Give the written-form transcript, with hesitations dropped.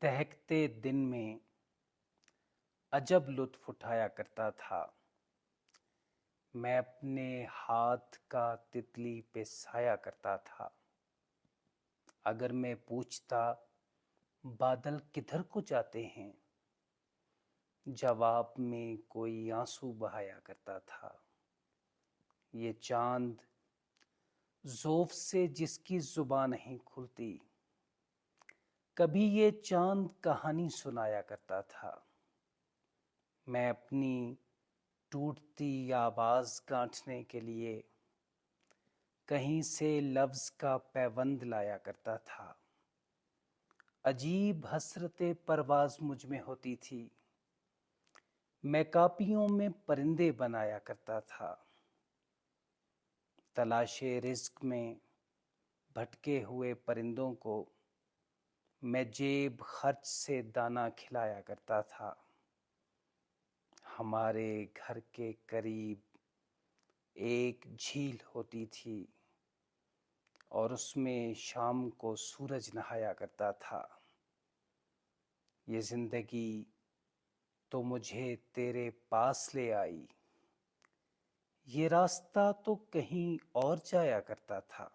दहकते दिन में अजब लुत्फ उठाया करता था। मैं अपने हाथ का तितली पे साया करता था। अगर मैं पूछता बादल किधर को जाते हैं, जवाब में कोई आंसू बहाया करता था। ये चांद ज़ौफ़ से जिसकी ज़ुबान नहीं खुलती, कभी ये चांद कहानी सुनाया करता था। मैं अपनी टूटती आवाज़ गांठने के लिए कहीं से लफ्ज़ का पैबंद लाया करता था। अजीब हसरते परवाज़ मुझ में होती थी। मैं कापियों में परिंदे बनाया करता था। तलाशे रिज़्क़ में भटके हुए परिंदों को मैं जेब खर्च से दाना खिलाया करता था। हमारे घर के करीब एक झील होती थी और उसमें शाम को सूरज नहाया करता था। ये ज़िंदगी तो मुझे तेरे पास ले आई, ये रास्ता तो कहीं और जाया करता था।